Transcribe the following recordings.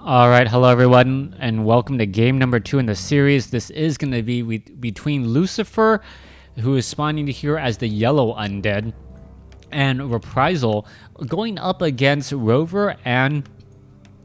All right, hello everyone, and welcome to game number 2 in the series. This is going to be between Lucifer, who is spawning here as the yellow undead, and Reprisal going up against Rover and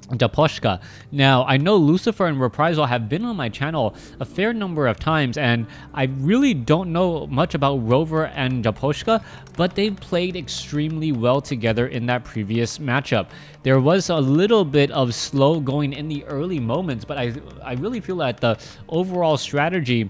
Japoshka. Now, I know Lucifer and Reprisal have been on my channel a fair number of times, and I really don't know much about Rover and Japoshka, but they played extremely well together in that previous matchup. There was a little bit of slow going in the early moments, but I really feel that the overall strategy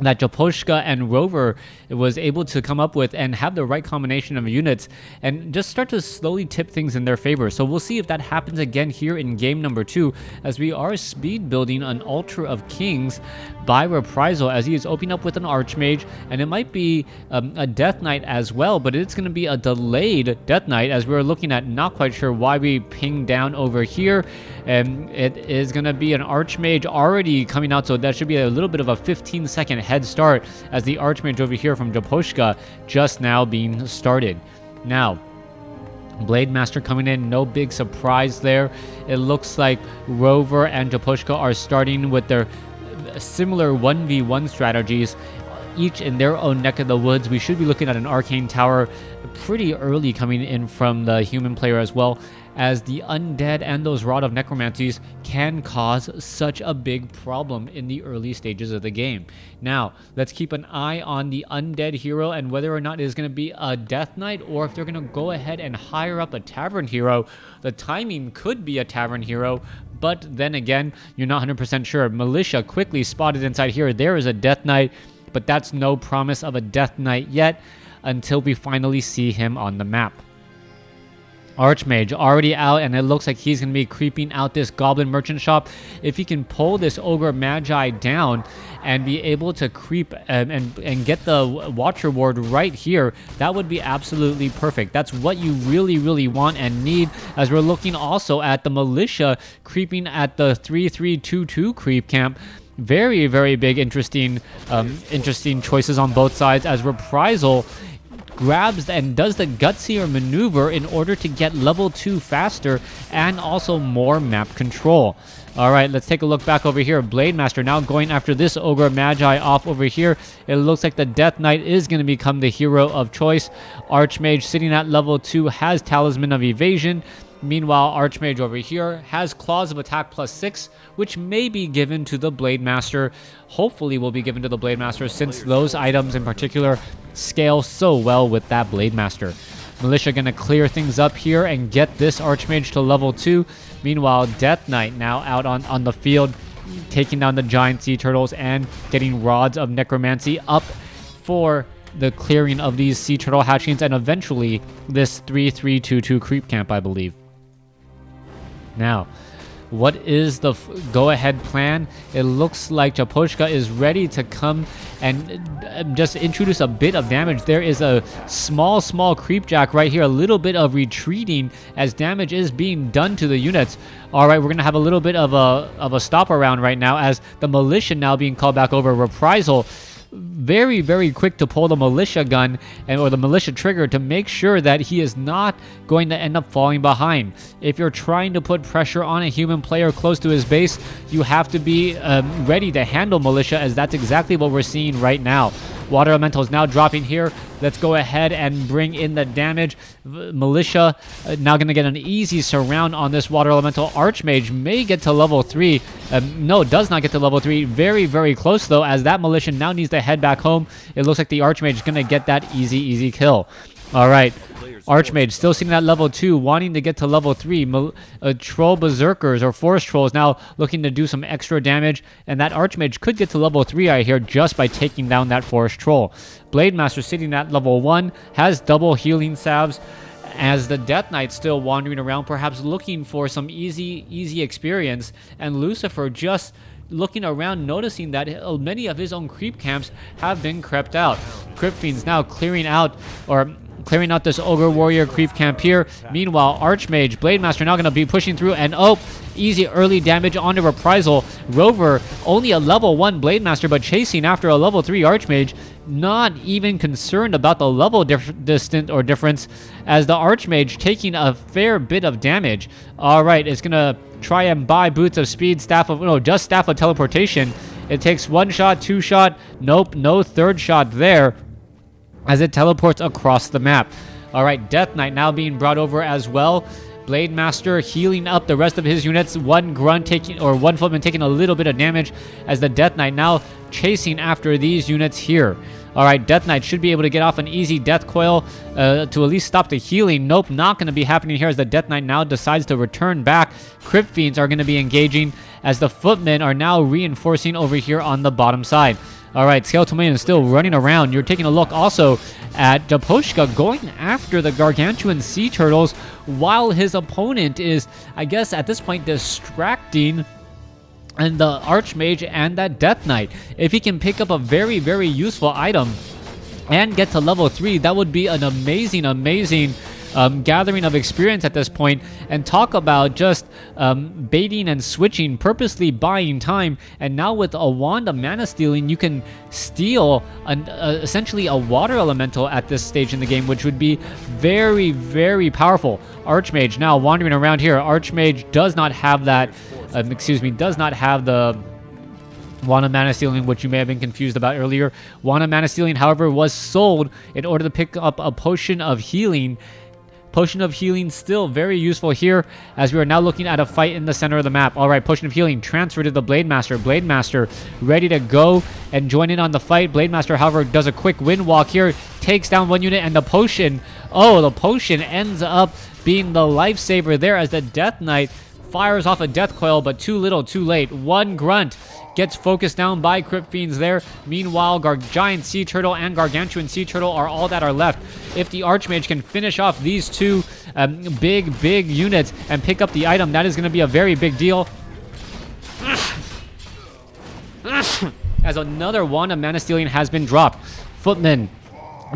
that Japoshka and Rover was able to come up with and have the right combination of units and just start to slowly tip things in their favor. So we'll see if that happens again here in game number 2, as we are speed building an Altar of Kings by Reprisal, as he is opening up with an Archmage, and it might be a Death Knight as well, but it's going to be a delayed Death Knight, as we're looking at not quite sure why we ping down over here. And it is going to be an Archmage already coming out, so that should be a little bit of a 15-second head start, as the Archmage over here from Japoshka just now being started. Now, Blade Master coming in, no big surprise there. It looks like Rover and Japoshka are starting with their similar 1v1 strategies, each in their own neck of the woods. We should be looking at an Arcane Tower pretty early coming in from the human player as well, as the undead and those Rod of Necromancies can cause such a big problem in the early stages of the game. Now, let's keep an eye on the undead hero and whether or not it is going to be a Death Knight, or if they're going to go ahead and hire up a Tavern hero. The timing could be a Tavern hero, but then again, you're not 100% sure. Militia quickly spotted inside here. There is a Death Knight, but that's no promise of a Death Knight yet until we finally see him on the map. Archmage already out, and it looks like he's going to be creeping out this Goblin Merchant shop. If he can pull this Ogre Magi down and be able to creep and get the Watcher Ward right here, that would be absolutely perfect. That's what you really want and need, as we're looking also at the Militia creeping at the 3322 creep camp. Very big interesting choices on both sides, as Reprisal grabs and does the gutsier maneuver in order to get level 2 faster and also more map control. Alright, let's take a look back over here. Blade Master now going after this Ogre Magi off over here. It looks like the Death Knight is going to become the hero of choice. Archmage sitting at level 2 has Talisman of Evasion. Meanwhile, Archmage over here has Claws of Attack +6, which may be given to the Blade Master. Hopefully will be given to the Blade Master, since those items in particular scale so well with that Blade Master. Militia going to clear things up here and get this Archmage to level 2. Meanwhile, Death Knight now out on the field, taking down the giant sea turtles and getting Rods of Necromancy up for the clearing of these sea turtle hatchings and eventually this 3322 creep camp, I believe. Now, what is the go-ahead plan? It looks like Japoshka is ready to come and just introduce a bit of damage. There is a small creepjack right here, a little bit of retreating as damage is being done to the units. All right, we're going to have a little bit of a stop around right now, as the Militia now being called back over. Reprisal very quick to pull the Militia gun or the Militia trigger to make sure that he is not going to end up falling behind. If you're trying to put pressure on a human player close to his base, you have to be ready to handle Militia, as that's exactly what we're seeing right now. Water Elemental is now dropping here. Let's go ahead and bring in the damage. Militia now going to get an easy surround on this Water Elemental. Archmage may get to level 3. No, does not get to level 3. Very close, though, as that Militia now needs to head back home. It looks like the Archmage is going to get that easy kill. All right. Archmage still sitting at level 2, wanting to get to level 3. Troll Berserkers or Forest Trolls now looking to do some extra damage, and that Archmage could get to level 3 I hear just by taking down that Forest Troll. Blade Master sitting at level 1 has double healing salves, as the Death Knight still wandering around, perhaps looking for some easy experience, and Lucifer just looking around, noticing that many of his own creep camps have been crept out. Crypt Fiends now clearing out, or clearing out this Ogre Warrior creep camp here. Meanwhile, Archmage, Blade Master now going to be pushing through, and oh, easy early damage onto Reprisal. Rover, only a level 1 Blade Master, but chasing after a level 3 Archmage. Not even concerned about the level difference, as the Archmage taking a fair bit of damage. All right, it's going to try and buy Boots of Speed, Staff of Teleportation. It takes 1 shot, 2 shot. Nope, no 3rd shot there, as it teleports across the map. All right, Death Knight now being brought over as well. Blade Master healing up the rest of his units. One footman taking a little bit of damage, as the Death Knight now chasing after these units here. All right, Death Knight should be able to get off an easy death coil to at least stop the healing. Nope, not going to be happening here, as the Death Knight now decides to return back. Crypt Fiends are going to be engaging, as the footmen are now reinforcing over here on the bottom side. All right, Skeletal Man is still running around. You're taking a look also at Japoshka going after the gargantuan sea turtles, while his opponent is, I guess, at this point distracting and the Archmage and that Death Knight. If he can pick up a very, very useful item and get to level 3, that would be an amazing gathering of experience at this point. And talk about just baiting and switching, purposely buying time. And now with a Wand of Mana Stealing, you can steal essentially a water elemental at this stage in the game, which would be very, very powerful. Archmage now wandering around here. Archmage does not have that, does not have the Wand of Mana Stealing, which you may have been confused about earlier. Wand of Mana Stealing, however, was sold in order to pick up a Potion of Healing. Potion of Healing still very useful here, as we are now looking at a fight in the center of the map. All right, Potion of Healing transferred to the Blade Master. Blade Master ready to go and join in on the fight. Blade Master, however, does a quick wind walk here, takes down one unit, and the potion ends up being the lifesaver there, as the Death Knight fires off a death coil, but too little, too late. One grunt gets focused down by Crypt Fiends there. Meanwhile, Giant Sea Turtle and Gargantuan Sea Turtle are all that are left. If the Archmage can finish off these two big units and pick up the item, that is going to be a very big deal. As another Wand of Mana Stealing has been dropped. Footmen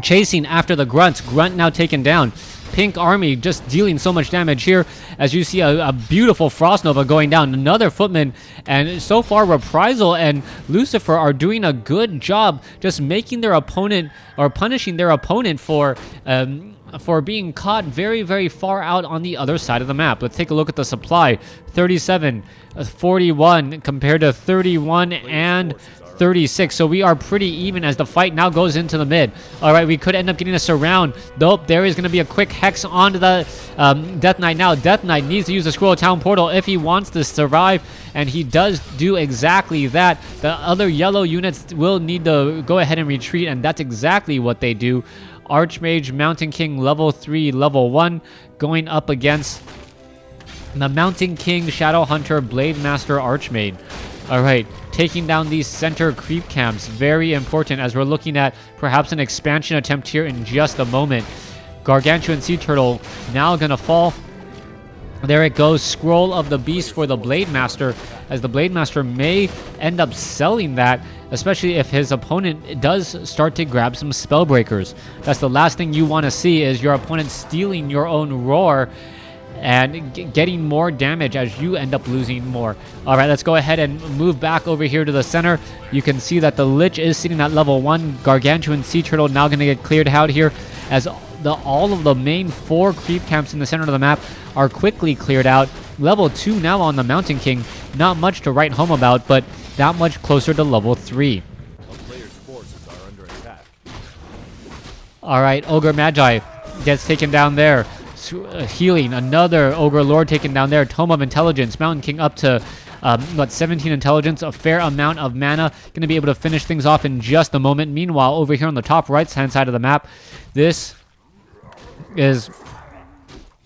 chasing after the Grunts. Grunt now taken down. Pink Army just dealing so much damage here, as you see a beautiful Frost Nova going down. Another Footman, and so far Reprisal and Lucifer are doing a good job just making their opponent, or punishing their opponent for being caught very, very far out on the other side of the map. Let's take a look at the supply. 37, 41 compared to 31 and 36, so we are pretty even as the fight now goes into the mid. All right, we could end up getting a surround. Nope, there is going to be a quick hex onto the Death Knight now. Death Knight needs to use the Scroll of Town portal if he wants to survive, and he does do exactly that. The other yellow units will need to go ahead and retreat, and that's exactly what they do. Archmage, Mountain King, level 3, level 1, going up against the Mountain King, Shadow Hunter, Blade Master, Archmage. All right, taking down these center creep camps, very important, as we're looking at perhaps an expansion attempt here in just a moment. Gargantuan Sea Turtle now gonna fall. There it goes, Scroll of the Beast for the Blade Master, as the Blade Master may end up selling that, especially if his opponent does start to grab some Spellbreakers. That's the last thing you want to see, is your opponent stealing your own roar and getting more damage as you end up losing more. All right, let's go ahead and move back over here to the center. You can see that the Lich is sitting at level 1. Gargantuan Sea Turtle now going to get cleared out here, as all of the main 4 creep camps in the center of the map are quickly cleared out. Level 2 now on the Mountain King. Not much to write home about, but that much closer to level 3. All right, Ogre Magi gets taken down there. Healing, another Ogre Lord taken down there. Tome of Intelligence, Mountain King up to 17 intelligence, a fair amount of mana. Going to be able to finish things off in just a moment. Meanwhile, over here on the top right hand side of the map, this is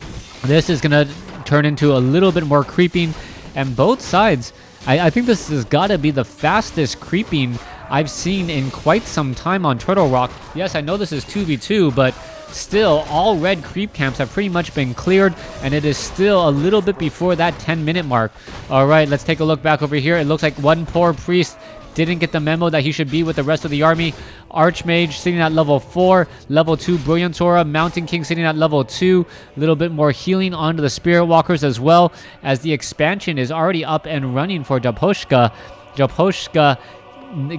going to turn into a little bit more creeping, and both sides, I think this has got to be the fastest creeping I've seen in quite some time on Turtle Rock. Yes, I know this is 2v2, but still, all red creep camps have pretty much been cleared, and it is still a little bit before that 10-minute mark. All right, let's take a look back over here. It looks like one poor priest didn't get the memo that he should be with the rest of the army. Archmage sitting at level 4, level 2 Brilliant Aura, Mountain King sitting at level 2, a little bit more healing onto the Spirit Walkers as well, as the expansion is already up and running for Japoshka. Japoshka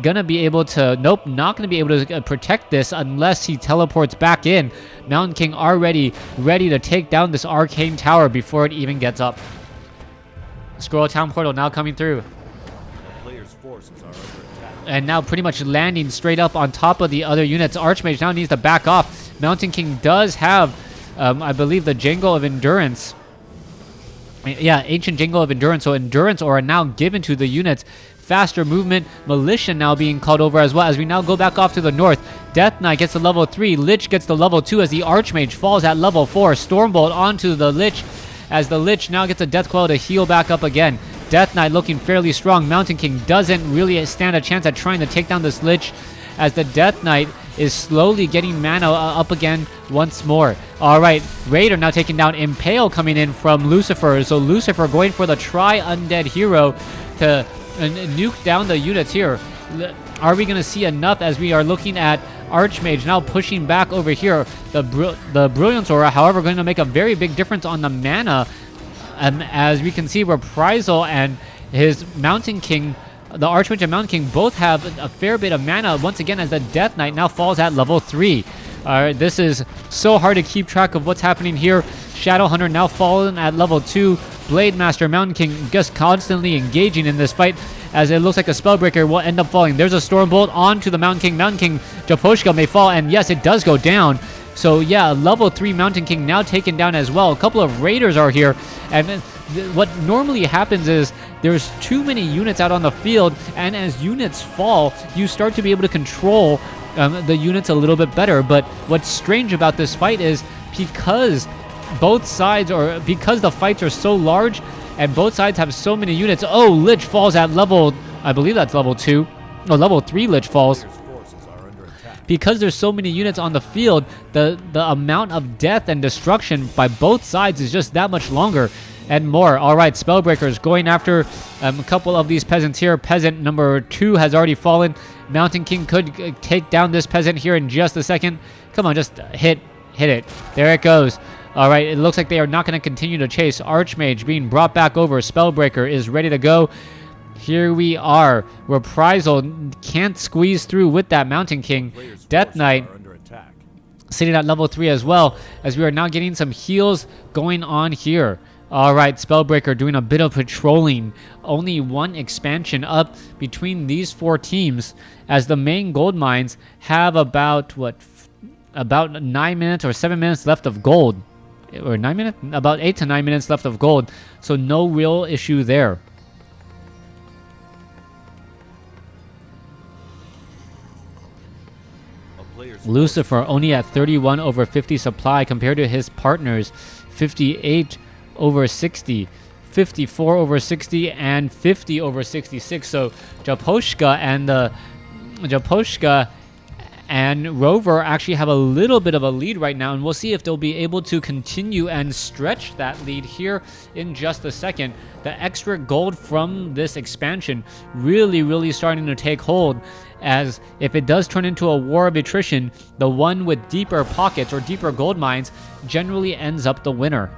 gonna be able to, nope, not gonna be able to protect this unless he teleports back in. Mountain King already ready to take down this arcane tower before it even gets up. Scroll Town Portal now coming through. Players' forces are under attack. And now pretty much landing straight up on top of the other units. Archmage now needs to back off. Mountain King does have, I believe, the Jangle of Endurance. Yeah, Ancient Jangle of Endurance. So Endurance Aura now given to the units. Faster movement, Militia now being called over as well, as we now go back off to the north. Death Knight gets to level 3, Lich gets to level 2 as the Archmage falls at level 4. Stormbolt onto the Lich, as the Lich now gets a Death Coil to heal back up again. Death Knight looking fairly strong. Mountain King doesn't really stand a chance at trying to take down this Lich, as the Death Knight is slowly getting mana up again once more. Alright, Raider now taking down Impale coming in from Lucifer. So Lucifer going for the Tri-Undead Hero to nuke down the units here. Are we going to see enough, as we are looking at Archmage now pushing back over here? The Brilliance Aura, however, going to make a very big difference on the mana. As we can see, Reprisal and his Mountain King, the Archmage and Mountain King, both have a fair bit of mana once again, as the Death Knight now falls at level 3. This is so hard to keep track of what's happening here. Shadow Hunter now fallen at level 2. Blade Master, Mountain King just constantly engaging in this fight, as it looks like a Spellbreaker will end up falling. There's a Stormbolt onto the Mountain King. Mountain King Japoshka may fall, and yes, it does go down. So yeah, level 3 Mountain King now taken down as well. A couple of Raiders are here, and what normally happens is there's too many units out on the field, and as units fall, you start to be able to control the units a little bit better. But what's strange about this fight is because both sides, or because the fights are so large and both sides have so many units. Oh, Lich falls at level, I believe that's level 2. No, level 3 Lich falls. Because there's so many units on the field, the amount of death and destruction by both sides is just that much longer and more. All right, Spellbreakers going after a couple of these peasants here. Peasant number 2 has already fallen. Mountain King could take down this peasant here in just a second. Come on, just hit it. There it goes. All right, it looks like they are not going to continue to chase. Archmage being brought back over. Spellbreaker is ready to go. Here we are. Reprisal can't squeeze through with that Mountain King. Death Knight sitting at level 3 as well, as we are now getting some heals going on here. All right, Spellbreaker doing a bit of patrolling. Only one expansion up between these 4 teams, as the main gold mines have about, about 9 minutes or 7 minutes left of gold. Or 9 minutes? About 8 to 9 minutes left of gold. So no real issue there. Lucifer only at 31 over 50 supply compared to his partners 58 over 60, 54 over 60, and 50 over 66. So Japoshka and RoveR actually have a little bit of a lead right now, and we'll see if they'll be able to continue and stretch that lead here in just a second. The extra gold from this expansion really starting to take hold, as if it does turn into a war of attrition, the one with deeper pockets or deeper gold mines generally ends up the winner.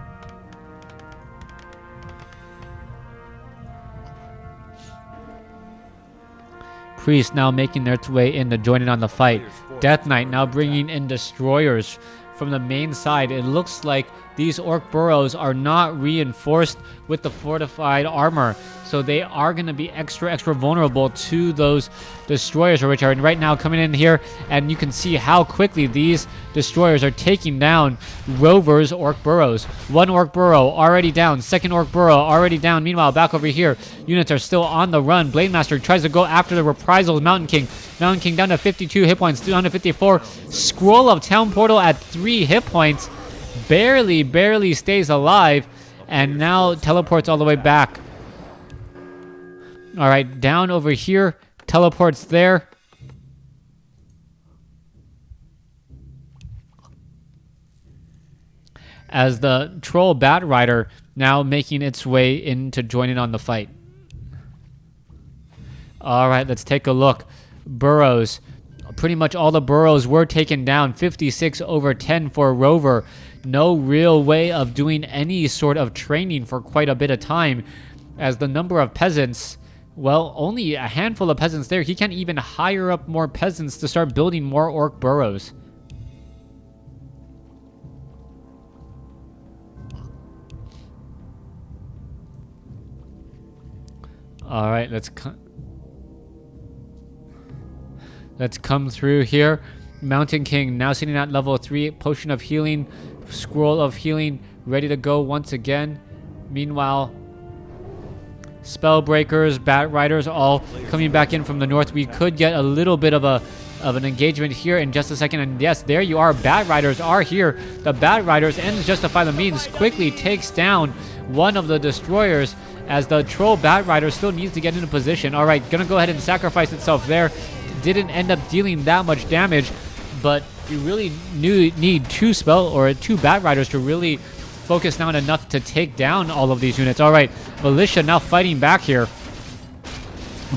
Priest now making their way in to join in on the fight. Death Knight now bringing in destroyers from the main side. It looks like these orc burrows are not reinforced with the fortified armor, so they are going to be extra vulnerable to those destroyers, which are right now coming in here, and you can see how quickly these destroyers are taking down RoveR's orc burrows. One orc burrow already down, second orc burrow already down. Meanwhile, back over here, units are still on the run. Blade Master tries to go after the Reprisals. Mountain King down to 52 hit points, down to 54. Scroll of Town Portal at 3 hit points, barely stays alive, and now teleports all the way back. All right, down over here, teleports there. As the Troll Bat Rider now making its way into joining on the fight. All right, let's take a look. Burrows. Pretty much all the burrows were taken down. 56/10 for Rover. No real way of doing any sort of training for quite a bit of time, as the number of peasants, well, only a handful of peasants there. He can't even hire up more peasants to start building more orc burrows. All right, let's come through here. Mountain King now sitting at level 3. Potion of Healing, Scroll of Healing, ready to go once again. Meanwhile, Spellbreakers, Bat Riders all coming back in from the north. We could get a little bit of an engagement here in just a second. And yes, there you are. Bat Riders are here. The Bat Riders, ends justify the means, quickly takes down one of the destroyers, as the Troll Bat Rider still needs to get into position. All right, gonna go ahead and sacrifice itself there. Didn't end up dealing that much damage, but you really need two Bat Riders to really focus down enough to take down all of these units. All right, Militia now fighting back here,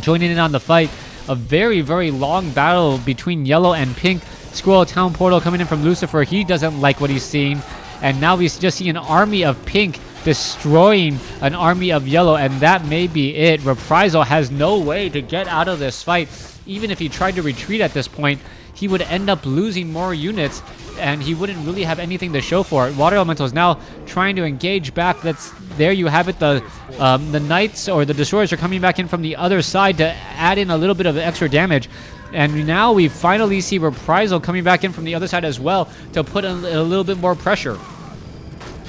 joining in on the fight. A very, very long battle between yellow and pink. Squirrel Town Portal coming in from Lucifer. He doesn't like what he's seeing, and now we just see an army of pink destroying an army of yellow, and that may be it. Reprisal has no way to get out of this fight. Even if he tried to retreat at this point, he would end up losing more units, and he wouldn't really have anything to show for it. Water Elementals now trying to engage back. There you have it. The Knights or the Destroyers are coming back in from the other side to add in a little bit of extra damage. And now we finally see Reprisal coming back in from the other side as well to put a little bit more pressure.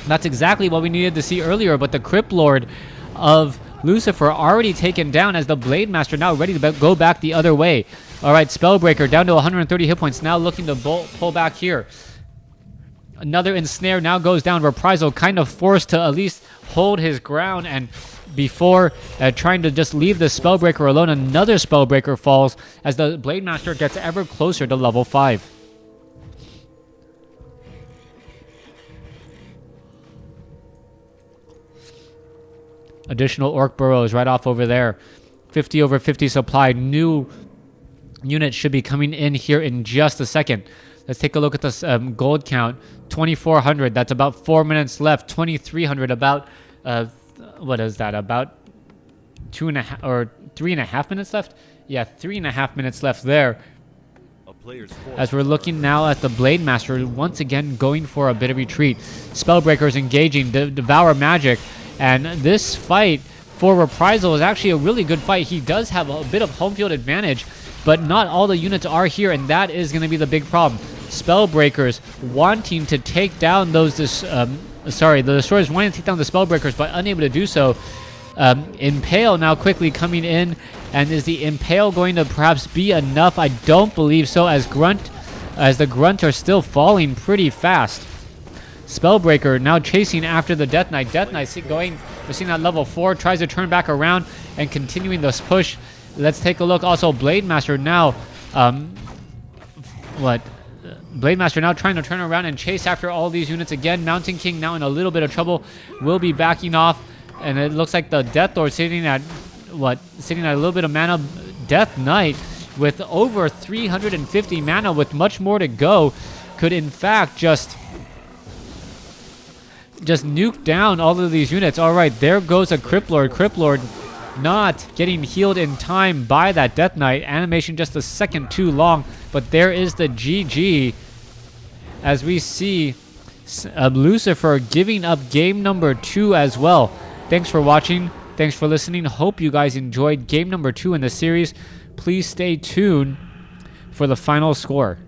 That's exactly what we needed to see earlier, but the Crypt Lord of Lucifer already taken down, as the Blade Master now ready to go back the other way. All right, Spellbreaker down to 130 hit points, now looking to pull back here. Another Ensnare now goes down. Reprisal kind of forced to at least hold his ground, and before trying to just leave the Spellbreaker alone, another Spellbreaker falls as the Blade Master gets ever closer to level 5. Additional Orc Burrows right off over there. 50/50 supply. New units should be coming in here in just a second. Let's take a look at this gold count. 2,400. That's about 4 minutes left. 2,300. About what is that? About 2.5 or 3.5 minutes left. Yeah, 3.5 minutes left there. As we're looking now at the Blade Master once again going for a bit of retreat. Spellbreakers engaging. Devour Magic. And this fight for Reprisal is actually a really good fight. He does have a bit of home field advantage, but not all the units are here, and that is going to be the big problem. Spellbreakers wanting to take down the Destroyers wanting to take down the Spellbreakers, but unable to do so. Impale now quickly coming in, and is the Impale going to perhaps be enough? I don't believe so, as the Grunt are still falling pretty fast. Spellbreaker now chasing after the Death Knight. Death Knight we're seeing that level 4, tries to turn back around and continuing this push. Let's take a look. Also, Blade Master now, Blade Master now trying to turn around and chase after all these units again. Mountain King now in a little bit of trouble, will be backing off, and it looks like the Death Lord sitting at a little bit of mana. Death Knight with over 350 mana, with much more to go, could in fact just nuke down all of these units. All right, there goes a Crypt Lord. Crypt Lord not getting healed in time by that Death Knight. Animation just a second too long, but there is the GG, as we see Lucifer giving up game number 2 as well. Thanks for watching. Thanks for listening. Hope you guys enjoyed game number 2 in the series. Please stay tuned for the final score.